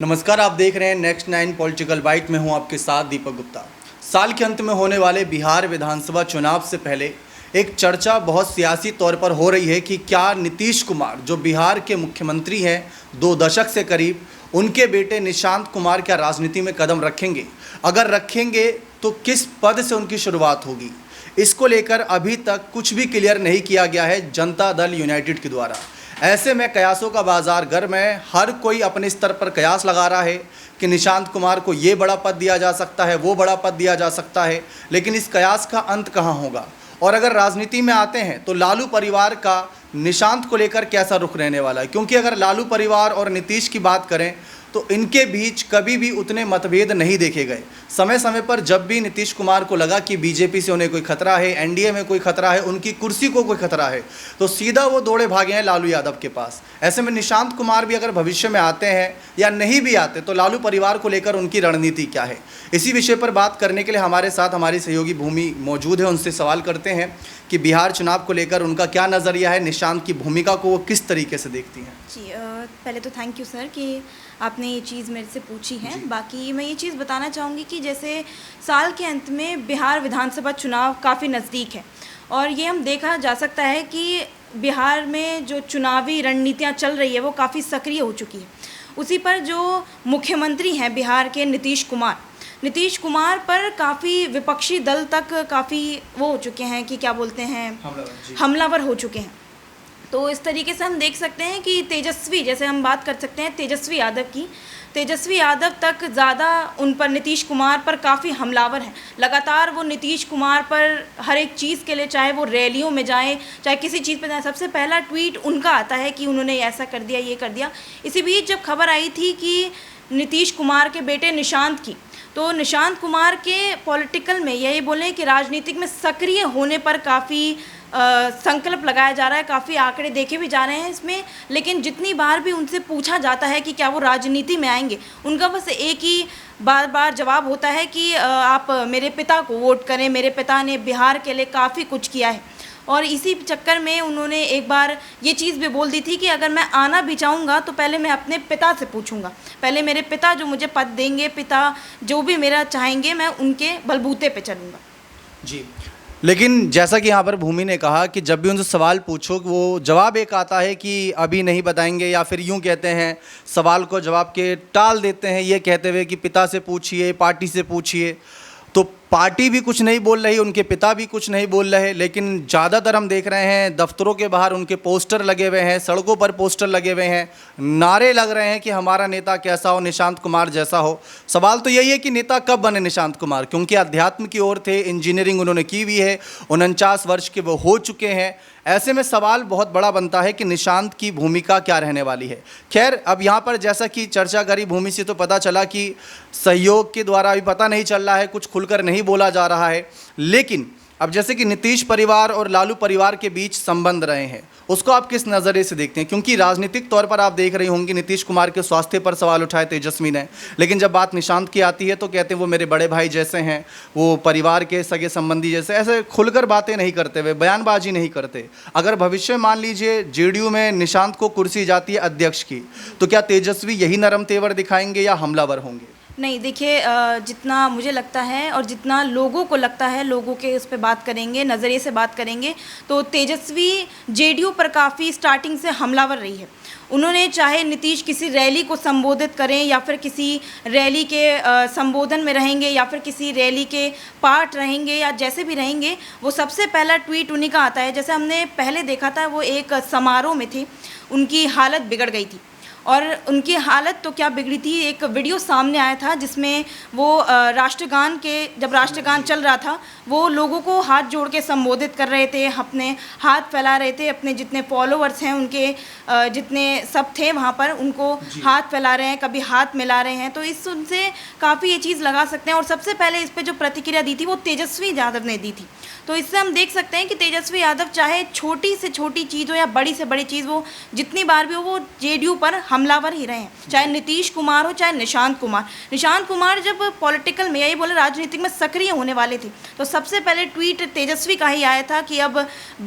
नमस्कार, आप देख रहे हैं नेक्स्ट 9 पॉलिटिकल बाइट में हूं आपके साथ दीपक गुप्ता। साल के अंत में होने वाले बिहार विधानसभा चुनाव से पहले एक चर्चा बहुत सियासी तौर पर हो रही है कि क्या नीतीश कुमार जो बिहार के मुख्यमंत्री हैं 2 दशक से करीब, उनके बेटे निशांत कुमार क्या राजनीति में कदम रखेंगे? अगर रखेंगे तो किस पद से उनकी शुरुआत होगी? इसको लेकर अभी तक कुछ भी क्लियर नहीं किया गया है जनता दल यूनाइटेड के द्वारा। ऐसे में कयासों का बाजार गर्म है। हर कोई अपने स्तर पर कयास लगा रहा है कि निशांत कुमार को ये बड़ा पद दिया जा सकता है, वो बड़ा पद दिया जा सकता है, लेकिन इस कयास का अंत कहाँ होगा? और अगर राजनीति में आते हैं तो लालू परिवार का निशांत को लेकर कैसा रुख रहने वाला है? क्योंकि अगर लालू परिवार और नीतीश की बात करें तो इनके बीच कभी भी उतने मतभेद नहीं देखे गए। समय समय पर जब भी नीतीश कुमार को लगा कि बीजेपी से उन्हें कोई खतरा है, एनडीए में कोई खतरा है, उनकी कुर्सी को कोई खतरा है, तो सीधा वो दौड़े भागे हैं लालू यादव के पास। ऐसे में निशांत कुमार भी अगर भविष्य में आते हैं या नहीं भी आते तो लालू परिवार को लेकर उनकी रणनीति क्या है? इसी विषय पर बात करने के लिए हमारे साथ हमारी सहयोगी भूमि मौजूद है। उनसे सवाल करते हैं कि बिहार चुनाव को लेकर उनका क्या नज़रिया है, निशांत की भूमिका को वो किस तरीके से देखती हैं। जी पहले तो थैंक यू सर कि आपने ये चीज़ मेरे से पूछी है। बाकी मैं ये चीज़ बताना चाहूँगी कि जैसे साल के अंत में बिहार विधानसभा चुनाव काफ़ी नज़दीक है और ये हम देखा जा सकता है कि बिहार में जो चुनावी रणनीतियाँ चल रही है वो काफ़ी सक्रिय हो चुकी है। उसी पर जो मुख्यमंत्री हैं बिहार के नीतीश कुमार पर काफ़ी विपक्षी दल तक काफ़ी वो हो चुके हैं कि क्या बोलते हैं, हमलावर हो चुके हैं। तो इस तरीके से हम देख सकते हैं कि तेजस्वी, जैसे हम बात कर सकते हैं तेजस्वी यादव तक ज़्यादा उन पर नीतीश कुमार पर काफ़ी हमलावर हैं। लगातार वो नीतीश कुमार पर हर एक चीज़ के लिए, चाहे वो रैलियों में जाएं, चाहे किसी चीज़ पर जाएं, सबसे पहला ट्वीट उनका आता है कि उन्होंने ऐसा कर दिया, ये कर दिया। इसी बीच जब खबर आई थी कि नीतीश कुमार के बेटे निशांत की, तो निशांत कुमार के पॉलिटिकल में यही बोलें कि राजनीतिक में सक्रिय होने पर काफ़ी संकल्प लगाया जा रहा है, काफ़ी आंकड़े देखे भी जा रहे हैं इसमें। लेकिन जितनी बार भी उनसे पूछा जाता है कि क्या वो राजनीति में आएंगे, उनका बस एक ही बार जवाब होता है कि आप मेरे पिता को वोट करें, मेरे पिता ने बिहार के लिए काफ़ी कुछ किया है। और इसी चक्कर में उन्होंने एक बार ये चीज़ भी बोल दी थी कि अगर मैं आना भी चाहूँगा तो पहले मैं अपने पिता से पूछूंगा, पहले मेरे पिता जो मुझे पद देंगे, पिता जो भी मेरा चाहेंगे, मैं उनके बलबूते पे चलूँगा। जी, लेकिन जैसा कि यहाँ पर भूमि ने कहा कि जब भी उनसे सवाल पूछो वो जवाब एक आता है कि अभी नहीं बताएंगे, या फिर यूँ कहते हैं सवाल को जवाब के टाल देते हैं ये कहते हुए कि पिता से पूछिए, पार्टी से पूछिए। तो पार्टी भी कुछ नहीं बोल रही, उनके पिता भी कुछ नहीं बोल रहे, लेकिन ज़्यादातर हम देख रहे हैं दफ्तरों के बाहर उनके पोस्टर लगे हुए हैं, सड़कों पर पोस्टर लगे हुए हैं, नारे लग रहे हैं कि हमारा नेता कैसा हो, निशांत कुमार जैसा हो। सवाल तो यही है कि नेता कब बने निशांत कुमार, क्योंकि अध्यात्म की ओर थे, इंजीनियरिंग उन्होंने की हुई है, 49 वर्ष के वो हो चुके हैं। ऐसे में सवाल बहुत बड़ा बनता है कि निशांत की भूमिका क्या रहने वाली है। खैर, अब यहाँ पर जैसा कि चर्चा करी भूमि से तो पता चला कि सहयोग के द्वारा अभी पता नहीं चल रहा है, कुछ खुलकर नहीं बोला जा रहा है। लेकिन अब जैसे कि नीतीश परिवार और लालू परिवार के बीच संबंध रहे हैं, उसको आप किस नज़रिए से देखते हैं? क्योंकि राजनीतिक तौर पर आप देख रही होंगी नीतीश कुमार के स्वास्थ्य पर सवाल उठाए तेजस्वी ने, लेकिन जब बात निशांत की आती है तो कहते हैं वो मेरे बड़े भाई जैसे हैं, वो परिवार के सगे संबंधी जैसे, ऐसे खुलकर बातें नहीं करते, वे बयानबाजी नहीं करते। अगर भविष्य में मान लीजिए जेडीयू में निशांत को कुर्सी जाती है अध्यक्ष की, तो क्या तेजस्वी यही नरम तेवर दिखाएंगे या हमलावर होंगे? नहीं, देखिए, जितना मुझे लगता है और जितना लोगों को लगता है, लोगों के उस पर बात करेंगे, नज़रिए से बात करेंगे, तो तेजस्वी जेडीयू पर काफ़ी स्टार्टिंग से हमलावर रही है। उन्होंने चाहे नीतीश किसी रैली को संबोधित करें या फिर किसी रैली के संबोधन में रहेंगे या फिर किसी रैली के पार्ट रहेंगे या जैसे भी रहेंगे, वो सबसे पहला ट्वीट उन्हीं का आता है। जैसे हमने पहले देखा था, वो एक समारोह में थे, उनकी हालत बिगड़ गई थी और उनकी हालत तो क्या बिगड़ी थी, एक वीडियो सामने आया था जिसमें वो राष्ट्रगान के, जब राष्ट्रगान चल रहा था, वो लोगों को हाथ जोड़ के संबोधित कर रहे थे, अपने हाथ फैला रहे थे, अपने जितने फॉलोअर्स हैं उनके जितने सब थे वहाँ पर उनको हाथ फैला रहे हैं, कभी हाथ मिला रहे हैं। तो इस उनसे काफ़ी ये चीज़ लगा सकते हैं। और सबसे पहले इस पर जो प्रतिक्रिया दी थी वो तेजस्वी यादव ने दी थी। तो इससे हम देख सकते हैं कि तेजस्वी यादव चाहे छोटी से छोटी चीज़ हो या बड़ी से बड़ी चीज़ हो, जितनी बार भी हो, वो जेडीयू पर हमलावर ही रहे हैं, चाहे नीतीश कुमार हो चाहे निशांत कुमार जब पॉलिटिकल में, यही बोले, राजनीतिक में सक्रिय होने वाले थे, तो सबसे पहले ट्वीट तेजस्वी का ही आया था कि अब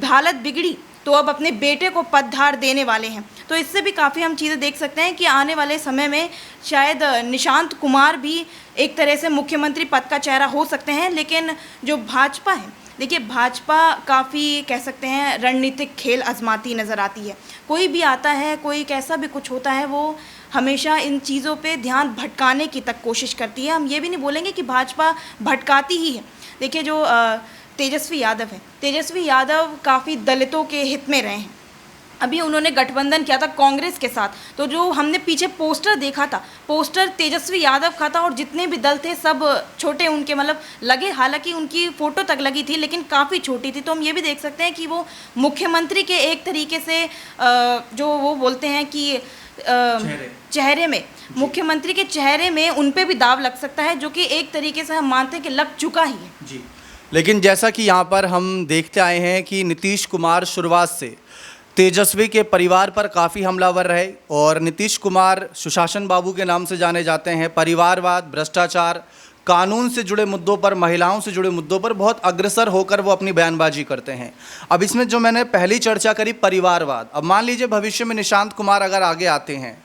हालत बिगड़ी तो अब अपने बेटे को पदभार देने वाले हैं। तो इससे भी काफ़ी हम चीज़ें देख सकते हैं कि आने वाले समय में शायद निशांत कुमार भी एक तरह से मुख्यमंत्री पद का चेहरा हो सकते हैं। लेकिन जो भाजपा है, देखिए भाजपा काफ़ी कह सकते हैं रणनीतिक खेल आजमाती नज़र आती है। कोई भी आता है, कोई कैसा भी कुछ होता है, वो हमेशा इन चीज़ों पे ध्यान भटकाने की तक कोशिश करती है। हम ये भी नहीं बोलेंगे कि भाजपा भटकाती ही है। देखिए जो तेजस्वी यादव है, तेजस्वी यादव काफ़ी दलितों के हित में रहे हैं। अभी उन्होंने गठबंधन किया था कांग्रेस के साथ, तो जो हमने पीछे पोस्टर देखा था, पोस्टर तेजस्वी यादव का था और जितने भी दल थे सब छोटे उनके मतलब लगे, हालांकि उनकी फ़ोटो तक लगी थी लेकिन काफ़ी छोटी थी। तो हम ये भी देख सकते हैं कि वो मुख्यमंत्री के एक तरीके से जो वो बोलते हैं कि चेहरे में, मुख्यमंत्री के चेहरे में उन पे भी दाव लग सकता है, जो कि एक तरीके से हम मानते हैं कि लग चुका ही है जी। लेकिन जैसा कि यहाँ पर हम देखते आए हैं कि नीतीश कुमार शुरुआत से तेजस्वी के परिवार पर काफ़ी हमलावर रहे और नीतीश कुमार सुशासन बाबू के नाम से जाने जाते हैं। परिवारवाद, भ्रष्टाचार, कानून से जुड़े मुद्दों पर, महिलाओं से जुड़े मुद्दों पर बहुत अग्रसर होकर वो अपनी बयानबाजी करते हैं। अब इसमें जो मैंने पहली चर्चा करी परिवारवाद, अब मान लीजिए भविष्य में निशांत कुमार अगर आगे आते हैं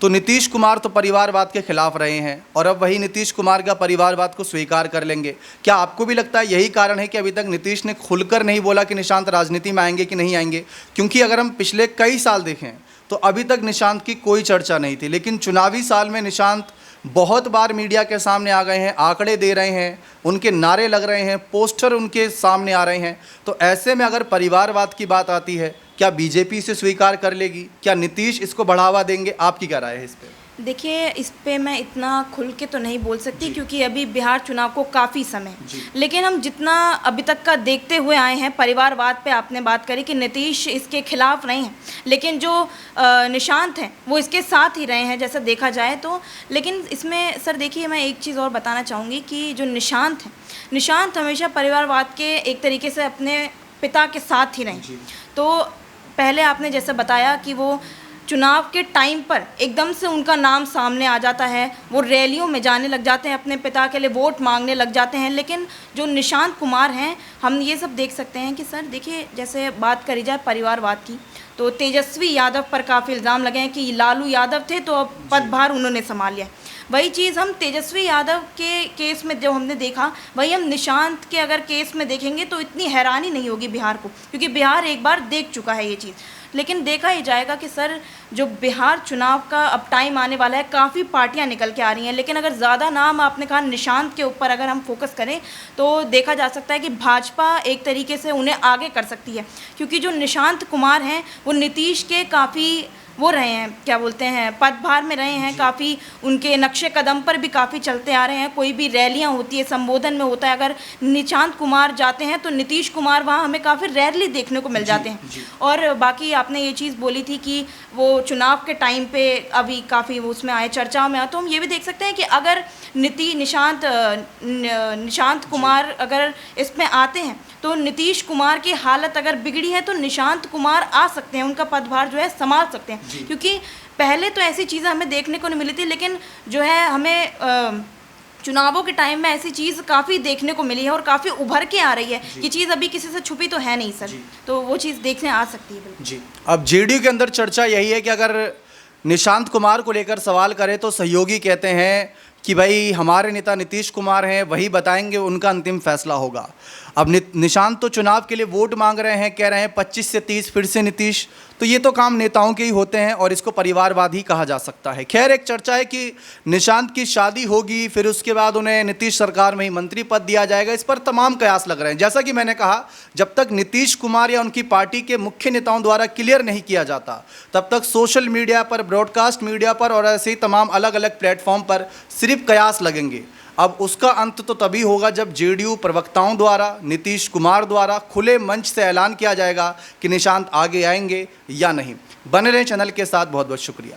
तो नीतीश कुमार तो परिवारवाद के खिलाफ रहे हैं और अब वही नीतीश कुमार का परिवारवाद को स्वीकार कर लेंगे। क्या आपको भी लगता है यही कारण है कि अभी तक नीतीश ने खुलकर नहीं बोला कि निशांत राजनीति में आएंगे कि नहीं आएंगे? क्योंकि अगर हम पिछले कई साल देखें तो अभी तक निशांत की कोई चर्चा नहीं थी, लेकिन चुनावी साल में निशांत बहुत बार मीडिया के सामने आ गए हैं, आंकड़े दे रहे हैं, उनके नारे लग रहे हैं, पोस्टर उनके सामने आ रहे हैं। तो ऐसे में अगर परिवारवाद की बात आती है, क्या बीजेपी इसे स्वीकार कर लेगी? क्या नीतीश इसको बढ़ावा देंगे? आपकी क्या राय है इस पर? देखिए इस पे मैं इतना खुल के तो नहीं बोल सकती क्योंकि अभी बिहार चुनाव को काफ़ी समय है। लेकिन हम जितना अभी तक का देखते हुए आए हैं, परिवारवाद पे आपने बात करी कि नीतीश इसके खिलाफ रहे हैं, लेकिन जो निशांत हैं वो इसके साथ ही रहे हैं जैसा देखा जाए तो। लेकिन इसमें सर देखिए मैं एक चीज़ और बताना चाहूँगी कि जो निशांत हैं, निशांत हमेशा परिवारवाद के एक तरीके से अपने पिता के साथ ही रहे। तो पहले आपने जैसे बताया कि वो चुनाव के टाइम पर एकदम से उनका नाम सामने आ जाता है, वो रैलियों में जाने लग जाते हैं, अपने पिता के लिए वोट मांगने लग जाते हैं। लेकिन जो निशांत कुमार हैं, हम ये सब देख सकते हैं कि सर देखिए जैसे बात करी जाए परिवारवाद की, तो तेजस्वी यादव पर काफ़ी इल्ज़ाम लगे हैं कि लालू यादव थे तो अब पदभार उन्होंने संभाल लिया। वही चीज़ हम तेजस्वी यादव के केस में जो हमने देखा, वही हम निशांत के अगर केस में देखेंगे तो इतनी हैरानी नहीं होगी बिहार को, क्योंकि बिहार एक बार देख चुका है ये चीज़। लेकिन देखा ही जाएगा कि सर जो बिहार चुनाव का अब टाइम आने वाला है, काफ़ी पार्टियां निकल के आ रही हैं, लेकिन अगर ज़्यादा नाम आपने कहा निशांत के ऊपर अगर हम फोकस करें तो देखा जा सकता है कि भाजपा एक तरीके से उन्हें आगे कर सकती है, क्योंकि जो निशांत कुमार हैं वो नीतीश के काफ़ी वो रहे हैं, क्या बोलते हैं, पदभार में रहे हैं, काफ़ी उनके नक्शे कदम पर भी काफ़ी चलते आ रहे हैं। कोई भी रैलियां होती है, संबोधन में होता है, अगर निशांत कुमार जाते हैं तो नीतीश कुमार वहां हमें काफ़ी रेयरली देखने को मिल जाते हैं। और बाकी आपने ये चीज़ बोली थी कि वो चुनाव के टाइम पे अभी काफ़ी उसमें आए, चर्चाओं में आए, तो हम ये भी देख सकते हैं कि अगर निशांत कुमार अगर इसमें आते हैं तो नीतीश कुमार की हालत अगर बिगड़ी है तो निशांत कुमार आ सकते हैं, उनका पदभार जो है संभाल सकते हैं। क्योंकि पहले तो ऐसी चीज़ें हमें देखने को नहीं मिली थी, लेकिन जो है हमें चुनावों के टाइम में ऐसी चीज़ काफ़ी देखने को मिली है और काफ़ी उभर के आ रही है। ये चीज़ अभी किसी से छुपी तो है नहीं सर, तो वो चीज़ देखने आ सकती है बिल्कुल। जी, अब जेडीयू के अंदर चर्चा यही है कि अगर निशांत कुमार को लेकर सवाल करें तो सहयोगी कहते हैं कि भाई हमारे नेता नीतीश कुमार हैं, वही बताएंगे, उनका अंतिम फैसला होगा। अब निशांत तो चुनाव के लिए वोट मांग रहे हैं, कह रहे हैं 25 से 30 फिर से नीतीश, तो ये तो काम नेताओं के ही होते हैं और इसको परिवारवाद ही कहा जा सकता है। खैर एक चर्चा है कि निशांत की शादी होगी, फिर उसके बाद उन्हें नीतीश सरकार में ही मंत्री पद दिया जाएगा, इस पर तमाम कयास लग रहे हैं। जैसा कि मैंने कहा, जब तक नीतीश कुमार या उनकी पार्टी के मुख्य नेताओं द्वारा क्लियर नहीं किया जाता, तब तक सोशल मीडिया पर, ब्रॉडकास्ट मीडिया पर और ऐसे ही तमाम अलग अलग प्लेटफॉर्म पर सिर्फ कयास लगेंगे। अब उसका अंत तो तभी होगा जब जेडीयू प्रवक्ताओं द्वारा, नीतीश कुमार द्वारा खुले मंच से ऐलान किया जाएगा कि निशांत आगे आएंगे या नहीं। बने रहें चैनल के साथ, बहुत बहुत शुक्रिया।